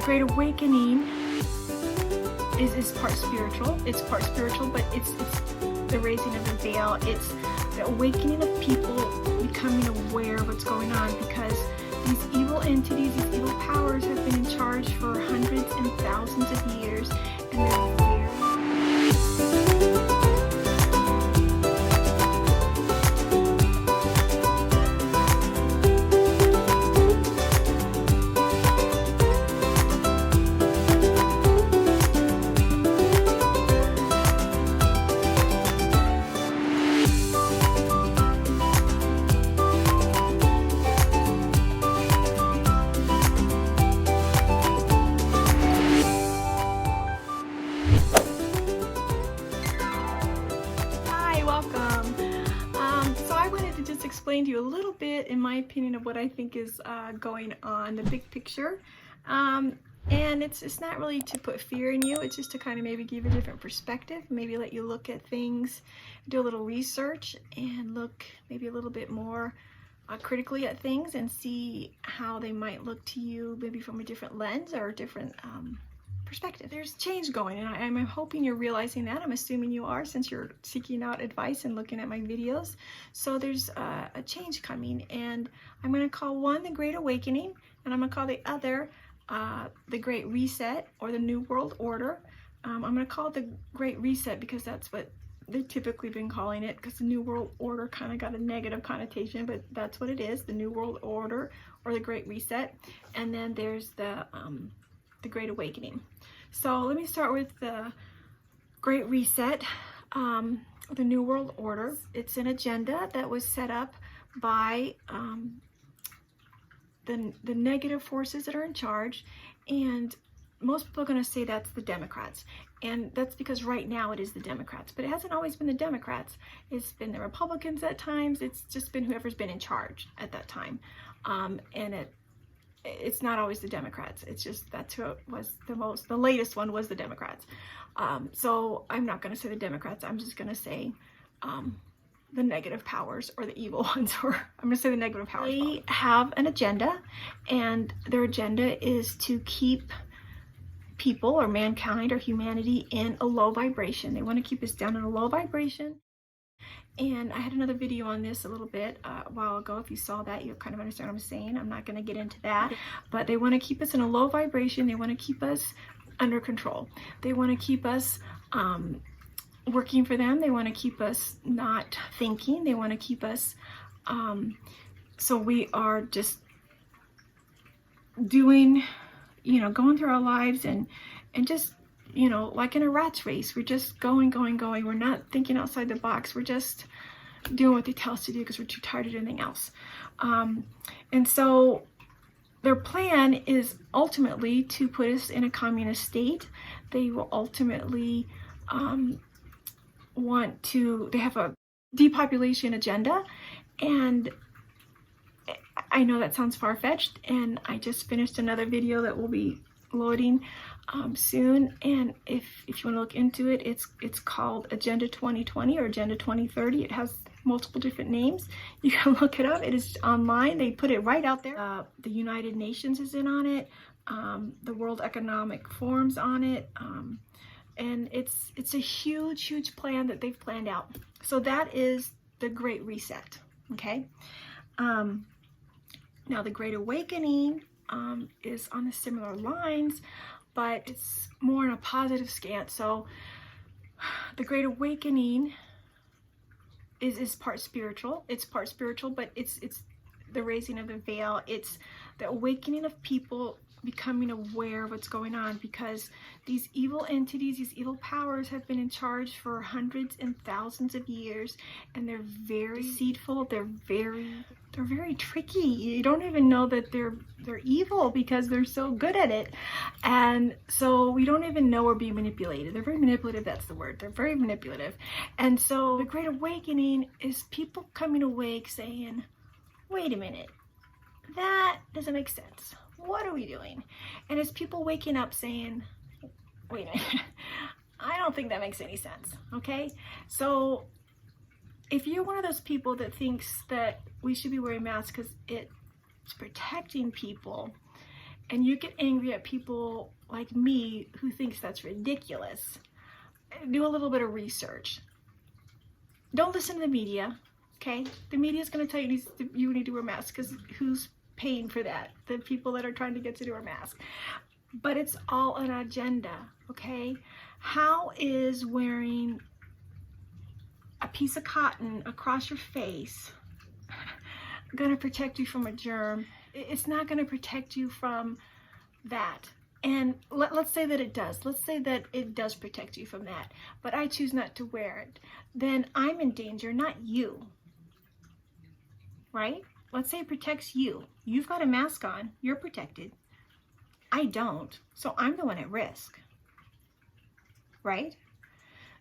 The Great Awakening is part spiritual. It's part spiritual, but it's the raising of the veil. It's the awakening of people becoming aware of what's going on, because these evil entities, these evil powers have been in charge for hundreds and thousands of years, and they're very explain to you a little bit, in my opinion, of what I think is going on, the big picture. And it's not really to put fear in you, it's just to kind of maybe give a different perspective, maybe let you look at things, do a little research, and look maybe a little bit more critically at things and see how they might look to you, maybe from a different lens or a different perspective. There's change going, and I'm hoping you're realizing that. I'm assuming you are, since you're seeking out advice and looking at my videos. So there's a change coming, and I'm going to call one the Great Awakening, and I'm going to call the other the Great Reset, or the New World Order. I'm going to call it the Great Reset because that's what they've typically been calling it, because the New World Order kind of got a negative connotation, but that's what it is, the New World Order or the Great Reset. And then there's the Great Awakening. So let me start with the Great Reset, the New World Order. It's an agenda that was set up by the negative forces that are in charge, and most people are going to say that's the Democrats, and that's because right now it is the Democrats, but it hasn't always been the Democrats. It's been the Republicans at times. It's just been whoever's been in charge at that time, and it's not always the Democrats. It's just that's who it was the latest one was the Democrats. So I'm not going to say the Democrats. I'm just going to say the negative powers, or the evil ones, or I'm going to say the negative powers. They have an agenda, and their agenda is to keep people, or mankind, or humanity, in a low vibration. They want to keep us down in a low vibration. And I had another video on this a little bit a while ago. If you saw that, you'll kind of understand what I'm saying. I'm not going to get into that, but they want to keep us in a low vibration. They want to keep us under control. They want to keep us working for them. They want to keep us not thinking. They want to keep us so we are just doing, going through our lives and just, like in a rat's race. We're just going. We're not thinking outside the box. We're just doing what they tell us to do because we're too tired of anything else. And so their plan is ultimately to put us in a communist state. They will ultimately they have a depopulation agenda, and I know that sounds far-fetched, and I just finished another video that will be loading soon, and if you want to look into it, it's called Agenda 2020 or Agenda 2030. It has multiple different names. You can look it up. It is online. They put it right out there. The United Nations is in on it. The World Economic Forum's on it. And it's a huge plan that they've planned out. So that is the Great Reset. Okay. Now the Great Awakening is on the similar lines, but it's more in a positive stance. So the Great Awakening is part spiritual. It's part spiritual, but it's the raising of the veil. It's the awakening of people becoming aware of what's going on, because these evil entities, these evil powers have been in charge for hundreds and thousands of years, and they're very deceitful. They're very tricky. You don't even know that they're evil because they're so good at it. And so we don't even know we're being manipulated. They're very manipulative. That's the word. They're very manipulative. And so the Great Awakening is people coming awake saying, wait a minute, that doesn't make sense. What are we doing? And it's people waking up saying, wait a minute, I don't think that makes any sense. Okay. So if you're one of those people that thinks that we should be wearing masks because it's protecting people, and you get angry at people like me who thinks that's ridiculous, do a little bit of research. Don't listen to the media, okay? The media is going to tell you you need to wear masks, because who's paying for that? The people that are trying to get you to wear masks. But it's all an agenda, okay? How is wearing a piece of cotton across your face going to protect you from a germ? It's not going to protect you from that. And let's say that it does. Let's say that it does protect you from that, but I choose not to wear it. Then I'm in danger, not you, right? Let's say it protects you. You've got a mask on, you're protected. I don't, so I'm the one at risk, right?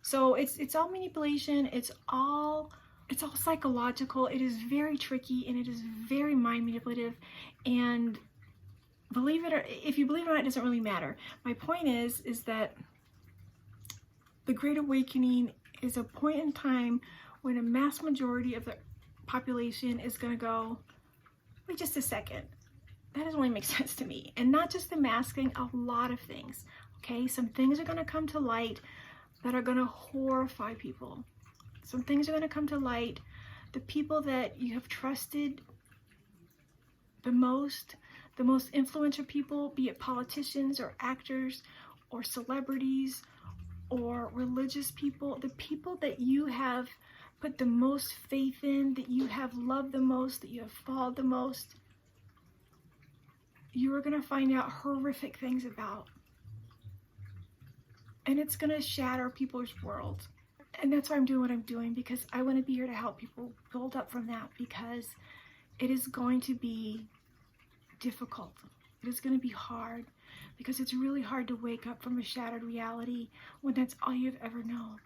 So it's all manipulation. It's all psychological. It is very tricky, and it is very mind manipulative. And believe it or if you believe it or not, it doesn't really matter. My point is that the Great Awakening is a point in time when a mass majority of the population is going to go, wait just a second, that doesn't really make sense to me. And not just the masking, a lot of things, okay? Some things are going to come to light that are going to horrify people. Some things are going to come to light. The people that you have trusted the most influential people, be it politicians or actors or celebrities or religious people, the people that you have put the most faith in, that you have loved the most, that you have followed the most, you are going to find out horrific things about. And it's going to shatter people's worlds. And that's why I'm doing what I'm doing, because I want to be here to help people build up from that, because it is going to be difficult. It is going to be hard, because it's really hard to wake up from a shattered reality when that's all you've ever known.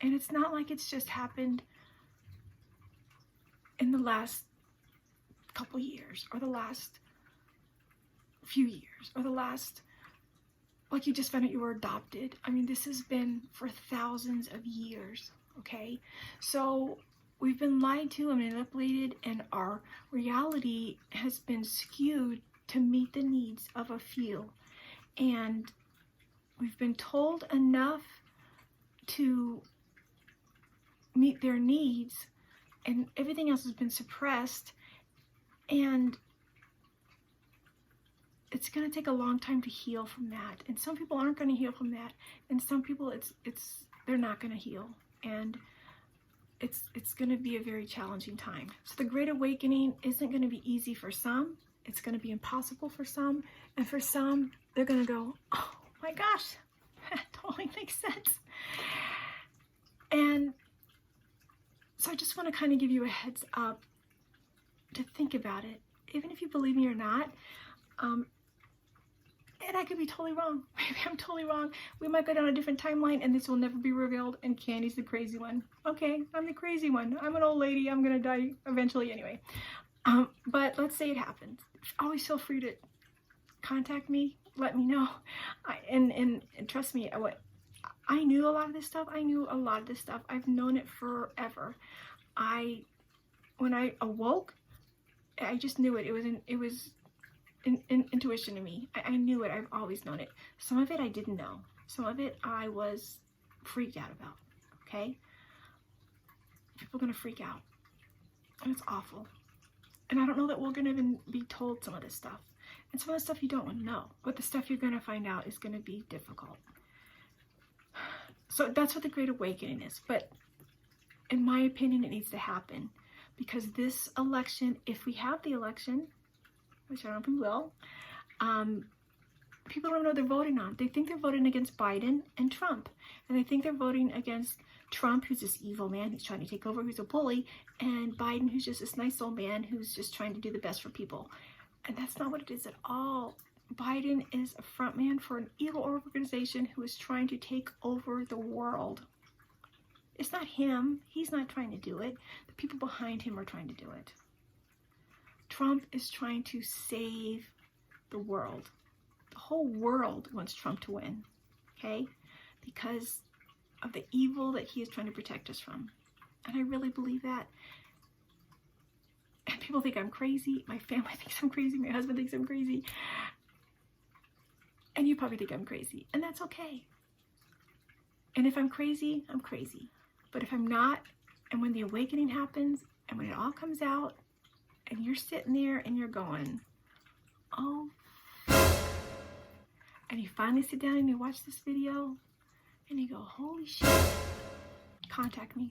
And it's not like it's just happened in the last couple years, or the last few years, or the last, like you just found out you were adopted. I mean, this has been for thousands of years, okay? So we've been lied to and manipulated, and our reality has been skewed to meet the needs of a few. And we've been told enough to meet their needs, and everything else has been suppressed. And it's going to take a long time to heal from that. And some people aren't going to heal from that. And some people, they're not going to heal. And it's going to be a very challenging time. So the Great Awakening isn't going to be easy for some. It's going to be impossible for some. And for some, they're going to go, oh my gosh, that totally makes sense. And so I just want to kind of give you a heads up to think about it, even if you believe me or not. And I could be totally wrong. Maybe I'm totally wrong. We might go down a different timeline, and this will never be revealed, and Candy's the crazy one. Okay, I'm the crazy one. I'm an old lady. I'm gonna die eventually anyway. But let's say it happens. Always feel free to contact me. Let me know. And trust me, I knew a lot of this stuff. I've known it forever. When I awoke, I just knew it. It was intuition to me. I knew it. I've always known it. Some of it I didn't know. Some of it I was freaked out about. Okay? People are going to freak out. And it's awful. And I don't know that we're going to even be told some of this stuff. And some of the stuff you don't want to know. But the stuff you're going to find out is going to be difficult. So that's what the Great Awakening is. But in my opinion, it needs to happen. Because this election, if we have the election, which I don't think we will, people don't know what they're voting on. They think they're voting against Biden and Trump. And they think they're voting against Trump, who's this evil man who's trying to take over, who's a bully, and Biden, who's just this nice old man who's just trying to do the best for people. And that's not what it is at all. Biden is a front man for an evil organization who is trying to take over the world. It's not him. He's not trying to do it. The people behind him are trying to do it. Trump is trying to save the world. The whole world wants Trump to win, okay? Because of the evil that he is trying to protect us from. And I really believe that. And people think I'm crazy. My family thinks I'm crazy. My husband thinks I'm crazy. And you probably think I'm crazy, and that's okay. And if I'm crazy, I'm crazy. But if I'm not, and when the awakening happens, and when it all comes out, and you're sitting there and you're going, oh, and you finally sit down and you watch this video, and you go, holy shit, contact me.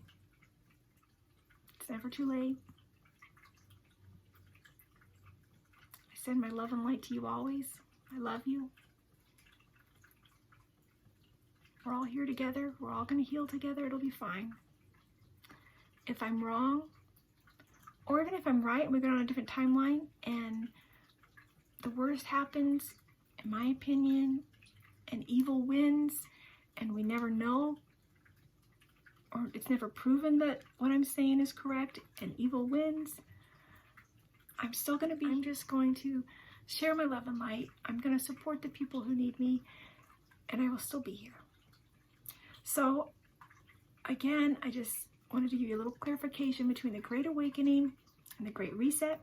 It's never too late. I send my love and light to you always. I love you. We're all here together. We're all going to heal together. It'll be fine. If I'm wrong, or even if I'm right and we go on a different timeline and the worst happens, in my opinion, and evil wins, and we never know, or it's never proven that what I'm saying is correct and evil wins, I'm still going to be, I'm just going to share my love and light. I'm going to support the people who need me, and I will still be here. So again, I just wanted to give you a little clarification between the Great Awakening and the Great Reset.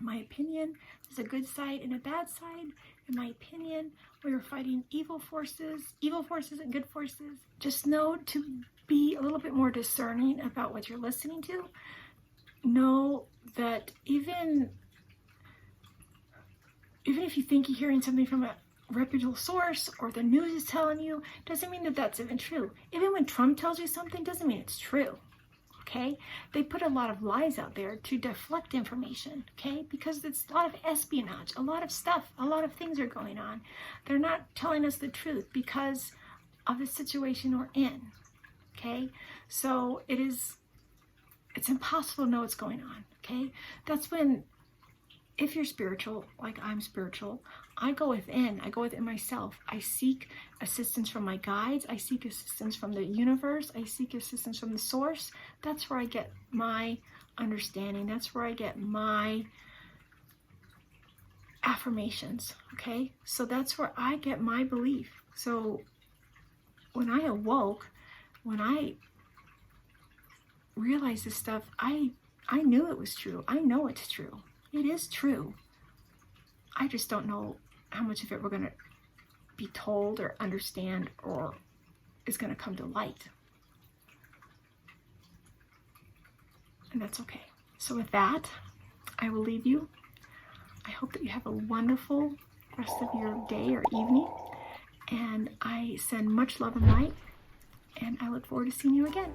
In my opinion, there's a good side and a bad side. In my opinion, we are fighting evil forces and good forces. Just know to be a little bit more discerning about what you're listening to. Know that even if you think you're hearing something from a reputable source or the news is telling you, doesn't mean that that's even true. Even when Trump tells you something, doesn't mean it's true. Okay? They put a lot of lies out there to deflect information, okay? Because it's a lot of espionage, a lot of stuff, a lot of things are going on. They're not telling us the truth because of the situation we're in, okay? So it's impossible to know what's going on, okay? That's when, if you're spiritual, like I'm spiritual, I go within myself. I seek assistance from my guides. I seek assistance from the universe. I seek assistance from the source. That's where I get my understanding. That's where I get my affirmations, okay? So that's where I get my belief. So when I awoke, when I realized this stuff, I knew it was true. I know it's true. It is true. I just don't know how much of it we're going to be told or understand or is going to come to light. And that's okay. So with that, I will leave you. I hope that you have a wonderful rest of your day or evening. And I send much love and light. And I look forward to seeing you again.